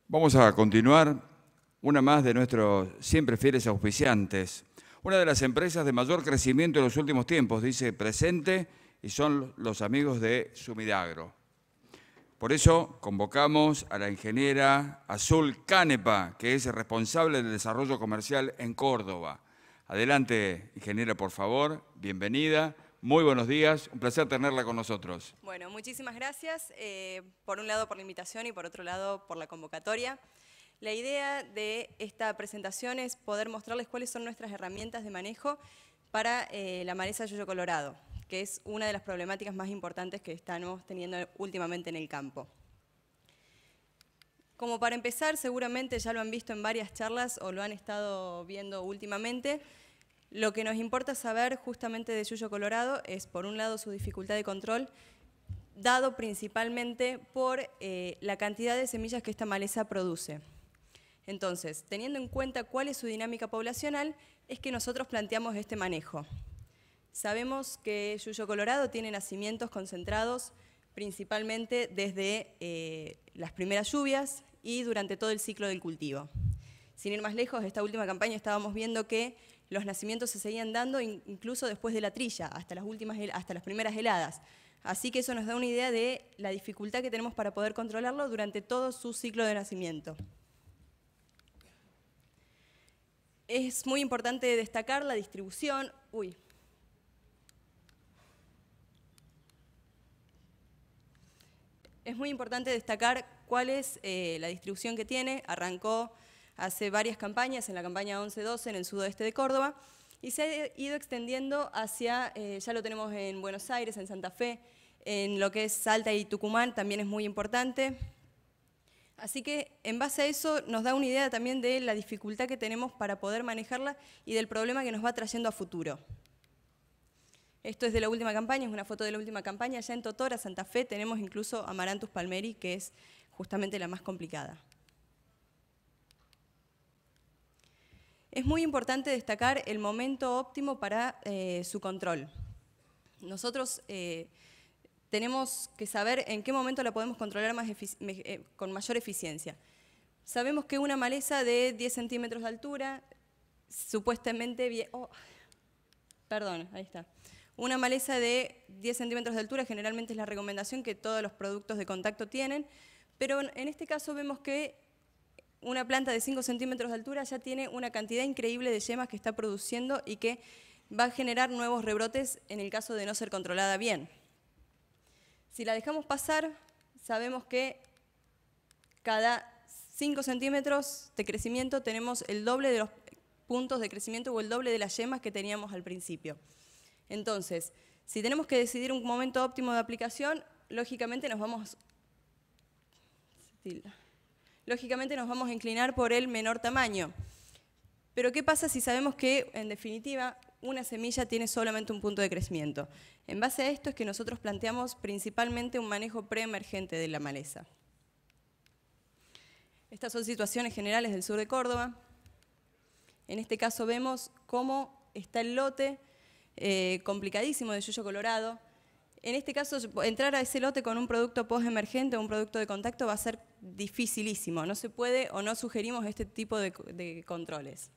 Vamos a continuar una más de nuestros siempre fieles auspiciantes. Una de las empresas de mayor crecimiento en los últimos tiempos, dice presente, y son los amigos de Sumidagro. Por eso convocamos a la ingeniera Azul Canepa, que es responsable del desarrollo comercial en Córdoba. Adelante, ingeniera, por favor. Bienvenida. Muy buenos días. Un placer tenerla con nosotros. Bueno, muchísimas gracias. Por un lado por la invitación y por otro lado por la convocatoria. La idea de esta presentación es poder mostrarles cuáles son nuestras herramientas de manejo para la maleza Yuyo Colorado, que es una de las problemáticas más importantes que estamos teniendo últimamente en el campo. Como para empezar, seguramente ya lo han visto en varias charlas o lo han estado viendo últimamente. Lo que nos importa saber justamente de Yuyo Colorado es, por un lado, su dificultad de control, dado principalmente por la cantidad de semillas que esta maleza produce. Entonces, teniendo en cuenta cuál es su dinámica poblacional, es que nosotros planteamos este manejo. Sabemos que Yuyo Colorado tiene nacimientos concentrados principalmente desde las primeras lluvias y durante todo el ciclo del cultivo. Sin ir más lejos, esta última campaña estábamos viendo que los nacimientos se seguían dando incluso después de la trilla, hasta las primeras heladas. Así que eso nos da una idea de la dificultad que tenemos para poder controlarlo durante todo su ciclo de nacimiento. Es muy importante destacar la distribución. Es muy importante destacar cuál es la distribución que tiene. Arrancó hace varias campañas, en la campaña 11-12 en el sudoeste de Córdoba, y se ha ido extendiendo hacia, ya lo tenemos en Buenos Aires, en Santa Fe, en lo que es Salta y Tucumán, también es muy importante. Así que en base a eso nos da una idea también de la dificultad que tenemos para poder manejarla y del problema que nos va trayendo a futuro. Esto es de la última campaña, es una foto de la última campaña. Allá en Totora, Santa Fe, tenemos incluso Amaranthus palmeri, que es justamente la más complicada. Es muy importante destacar el momento óptimo para su control. Nosotros tenemos que saber en qué momento la podemos controlar con mayor eficiencia. Sabemos que una maleza de 10 centímetros de altura, supuestamente... Una maleza de 10 centímetros de altura generalmente es la recomendación que todos los productos de contacto tienen, pero en este caso vemos que una planta de 5 centímetros de altura ya tiene una cantidad increíble de yemas que está produciendo y que va a generar nuevos rebrotes en el caso de no ser controlada bien. Si la dejamos pasar, sabemos que cada 5 centímetros de crecimiento tenemos el doble de los puntos de crecimiento o el doble de las yemas que teníamos al principio. Entonces, si tenemos que decidir un momento óptimo de aplicación, lógicamente nos vamos a inclinar por el menor tamaño. Pero ¿qué pasa si sabemos que, en definitiva, una semilla tiene solamente un punto de crecimiento? En base a esto es que nosotros planteamos principalmente un manejo preemergente de la maleza. Estas son situaciones generales del sur de Córdoba. En este caso vemos cómo está el lote complicadísimo de Yuyo Colorado. En este caso, entrar a ese lote con un producto post-emergente o un producto de contacto va a ser dificilísimo. No se puede o no sugerimos este tipo de controles.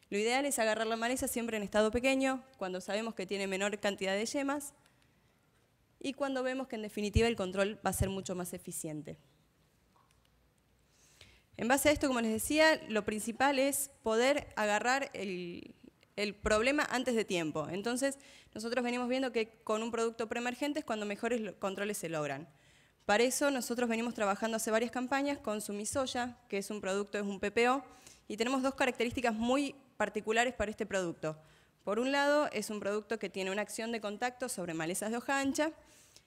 Lo ideal es agarrar la maleza siempre en estado pequeño, cuando sabemos que tiene menor cantidad de yemas y cuando vemos que en definitiva el control va a ser mucho más eficiente. En base a esto, como les decía, lo principal es poder agarrar el problema antes de tiempo. Entonces, nosotros venimos viendo que con un producto preemergente es cuando mejores controles se logran. Para eso, nosotros venimos trabajando hace varias campañas con Sumisoya, que es un producto, es un PPO, y tenemos dos características muy particulares para este producto. Por un lado, es un producto que tiene una acción de contacto sobre malezas de hoja ancha,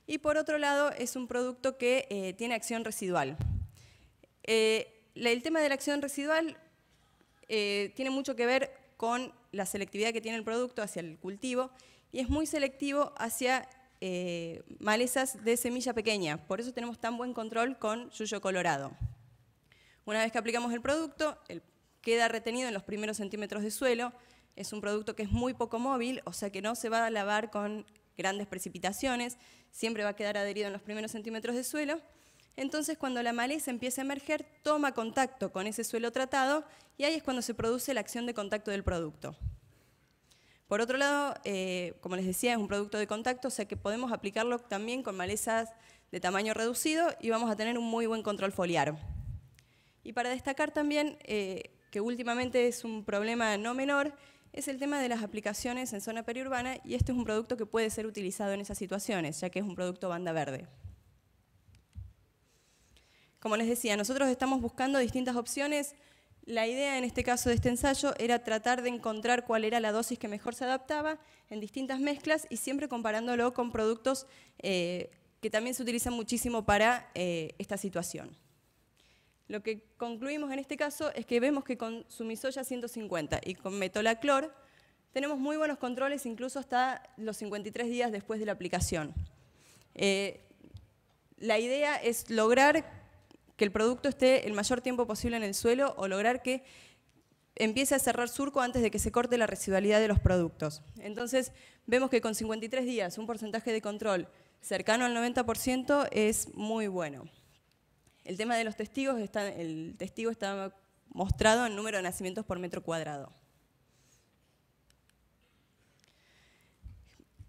y por otro lado, es un producto que tiene acción residual. El tema de la acción residual tiene mucho que ver con la selectividad que tiene el producto hacia el cultivo y es muy selectivo hacia malezas de semilla pequeña. Por eso tenemos tan buen control con Yuyo Colorado. Una vez que aplicamos el producto, queda retenido en los primeros centímetros de suelo. Es un producto que es muy poco móvil, o sea que no se va a lavar con grandes precipitaciones, siempre va a quedar adherido en los primeros centímetros de suelo. Entonces, cuando la maleza empieza a emerger, toma contacto con ese suelo tratado y ahí es cuando se produce la acción de contacto del producto. Por otro lado, como les decía, es un producto de contacto, o sea que podemos aplicarlo también con malezas de tamaño reducido y vamos a tener un muy buen control foliar. Y para destacar también, que últimamente es un problema no menor, es el tema de las aplicaciones en zona periurbana y este es un producto que puede ser utilizado en esas situaciones, ya que es un producto banda verde. Como les decía, nosotros estamos buscando distintas opciones. La idea en este caso de este ensayo era tratar de encontrar cuál era la dosis que mejor se adaptaba en distintas mezclas y siempre comparándolo con productos que también se utilizan muchísimo para esta situación. Lo que concluimos en este caso es que vemos que con Sumisoya 150 y con Metolaclor tenemos muy buenos controles incluso hasta los 53 días después de la aplicación. La idea es lograr que el producto esté el mayor tiempo posible en el suelo o lograr que empiece a cerrar surco antes de que se corte la residualidad de los productos. Entonces, vemos que con 53 días un porcentaje de control cercano al 90% es muy bueno. El tema de los testigos, el testigo está mostrado en número de nacimientos por metro cuadrado.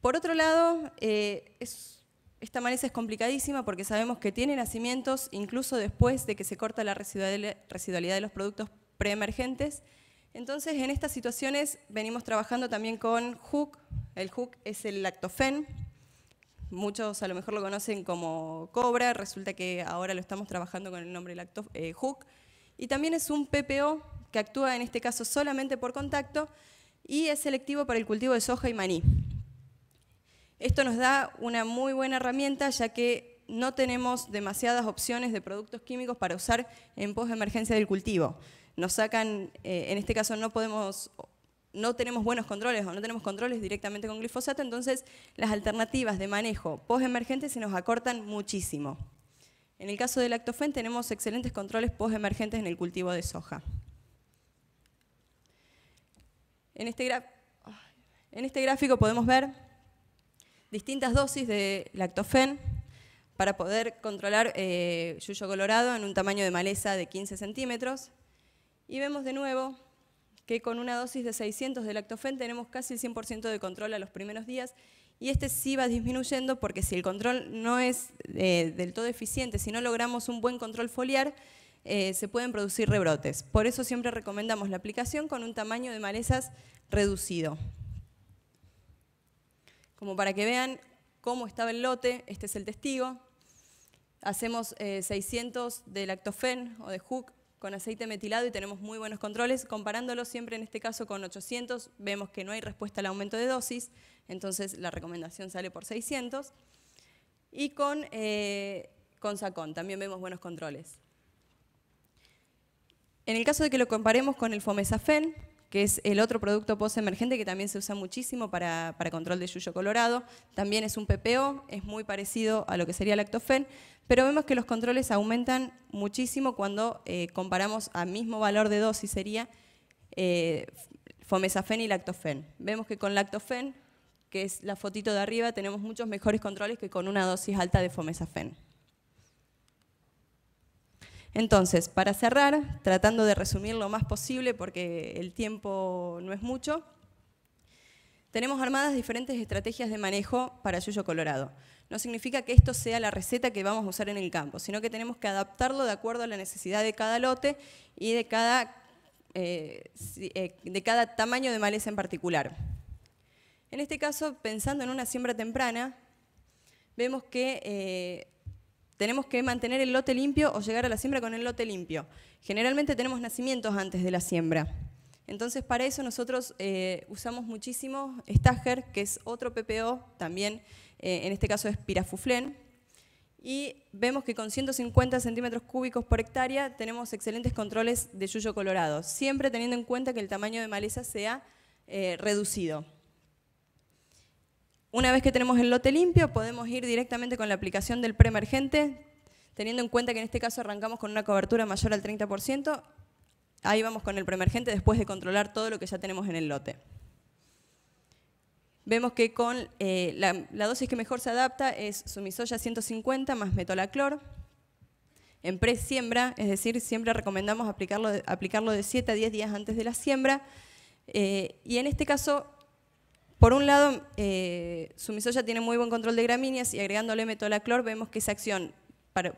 Por otro lado, esta maleza es complicadísima porque sabemos que tiene nacimientos incluso después de que se corta la residualidad de los productos preemergentes. Entonces, en estas situaciones venimos trabajando también con HUC. El HUC es el lactofen. Muchos a lo mejor lo conocen como Cobra, resulta que ahora lo estamos trabajando con el nombre HUC. Y también es un PPO que actúa en este caso solamente por contacto y es selectivo para el cultivo de soja y maní. Esto nos da una muy buena herramienta ya que no tenemos demasiadas opciones de productos químicos para usar en post-emergencia del cultivo. Nos sacan, en este caso no tenemos buenos controles o no tenemos controles directamente con glifosato, entonces las alternativas de manejo post-emergente se nos acortan muchísimo. En el caso del lactofen tenemos excelentes controles post-emergentes en el cultivo de soja. En este gráfico podemos ver distintas dosis de lactofen para poder controlar yuyo colorado en un tamaño de maleza de 15 centímetros. Y vemos de nuevo que con una dosis de 600 de lactofen tenemos casi el 100% de control a los primeros días y este sí va disminuyendo porque si el control no es del todo eficiente, si no logramos un buen control foliar, se pueden producir rebrotes. Por eso siempre recomendamos la aplicación con un tamaño de malezas reducido. Como para que vean cómo estaba el lote, este es el testigo. Hacemos 600 de lactofen o de HUC con aceite metilado y tenemos muy buenos controles. Comparándolo siempre en este caso con 800, vemos que no hay respuesta al aumento de dosis, entonces la recomendación sale por 600. Y con Sacon también vemos buenos controles. En el caso de que lo comparemos con el Fomesafen, que es el otro producto post-emergente que también se usa muchísimo para control de yuyo colorado. También es un PPO, es muy parecido a lo que sería lactofen, pero vemos que los controles aumentan muchísimo cuando comparamos a mismo valor de dosis, sería Fomesafen y lactofen. Vemos que con lactofen, que es la fotito de arriba, tenemos muchos mejores controles que con una dosis alta de Fomesafen. Entonces, para cerrar, tratando de resumir lo más posible porque el tiempo no es mucho, tenemos armadas diferentes estrategias de manejo para yuyo colorado. No significa que esto sea la receta que vamos a usar en el campo, sino que tenemos que adaptarlo de acuerdo a la necesidad de cada lote y de cada tamaño de maleza en particular. En este caso, pensando en una siembra temprana, vemos que tenemos que mantener el lote limpio o llegar a la siembra con el lote limpio. Generalmente tenemos nacimientos antes de la siembra. Entonces, para eso nosotros usamos muchísimo Stager, que es otro PPO, también en este caso es Pirafuflén. Y vemos que con 150 centímetros cúbicos por hectárea tenemos excelentes controles de yuyo colorado, siempre teniendo en cuenta que el tamaño de maleza sea reducido. Una vez que tenemos el lote limpio, podemos ir directamente con la aplicación del preemergente, teniendo en cuenta que en este caso arrancamos con una cobertura mayor al 30%, ahí vamos con el preemergente después de controlar todo lo que ya tenemos en el lote. Vemos que con la dosis que mejor se adapta es Sumisoya 150 más Metolaclor. en pre-siembra, es decir, siempre recomendamos aplicarlo de 7 a 10 días antes de la siembra. Y en este caso, por un lado, Sumisoya tiene muy buen control de gramíneas y agregándole metolaclor vemos que esa acción,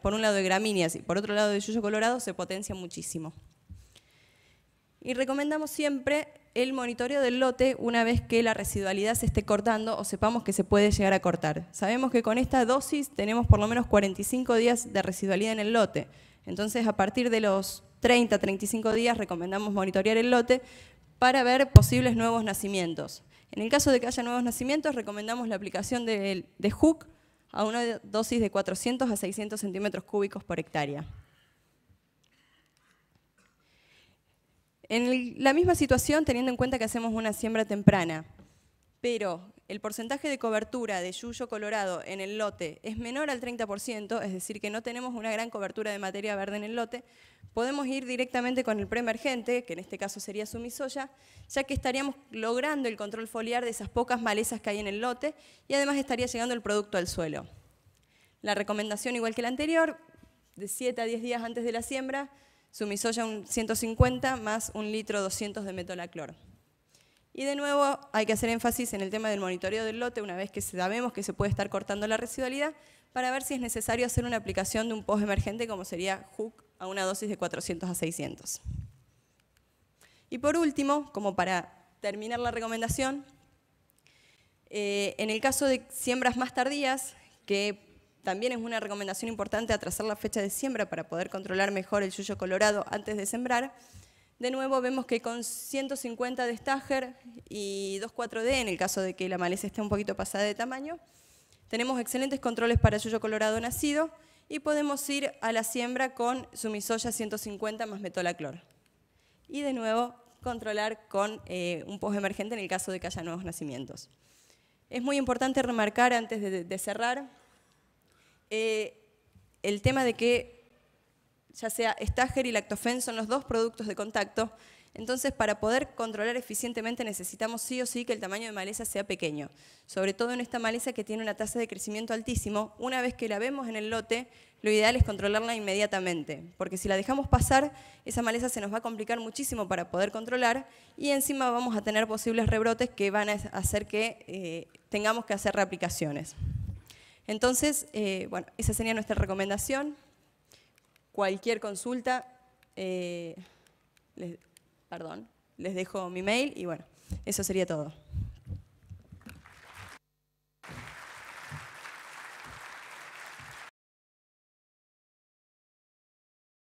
por un lado de gramíneas y por otro lado de yuyo colorado, se potencia muchísimo. Y recomendamos siempre el monitoreo del lote una vez que la residualidad se esté cortando o sepamos que se puede llegar a cortar. Sabemos que con esta dosis tenemos por lo menos 45 días de residualidad en el lote. Entonces, a partir de los 30, 35 días recomendamos monitorear el lote para ver posibles nuevos nacimientos. En el caso de que haya nuevos nacimientos, recomendamos la aplicación de HUC a una dosis de 400 a 600 centímetros cúbicos por hectárea. En la misma situación, teniendo en cuenta que hacemos una siembra temprana, pero el porcentaje de cobertura de yuyo colorado en el lote es menor al 30%, es decir, que no tenemos una gran cobertura de materia verde en el lote, podemos ir directamente con el preemergente, que en este caso sería Sumisoya, ya que estaríamos logrando el control foliar de esas pocas malezas que hay en el lote y además estaría llegando el producto al suelo. La recomendación, igual que la anterior, de 7 a 10 días antes de la siembra, Sumisoya un 150 más 1 litro 200 de metolaclor. Y de nuevo hay que hacer énfasis en el tema del monitoreo del lote una vez que sabemos que se puede estar cortando la residualidad para ver si es necesario hacer una aplicación de un postemergente como sería HUC a una dosis de 400 a 600. Y por último, como para terminar la recomendación, en el caso de siembras más tardías, que también es una recomendación importante atrasar la fecha de siembra para poder controlar mejor el yuyo colorado antes de sembrar. De nuevo vemos que con 150 de Stager y 2,4-D, en el caso de que la maleza esté un poquito pasada de tamaño, tenemos excelentes controles para yuyo colorado nacido y podemos ir a la siembra con Sumisoya 150 más metolaclor. Y de nuevo controlar con un postemergente en el caso de que haya nuevos nacimientos. Es muy importante remarcar antes de cerrar el tema de que ya sea Stager y Lactofen son los dos productos de contacto, entonces para poder controlar eficientemente necesitamos sí o sí que el tamaño de maleza sea pequeño, sobre todo en esta maleza que tiene una tasa de crecimiento altísimo. Una vez que la vemos en el lote, lo ideal es controlarla inmediatamente, porque si la dejamos pasar, esa maleza se nos va a complicar muchísimo para poder controlar y encima vamos a tener posibles rebrotes que van a hacer que tengamos que hacer reaplicaciones. Entonces, bueno, esa sería nuestra recomendación. Cualquier consulta, les dejo mi mail y bueno, eso sería todo.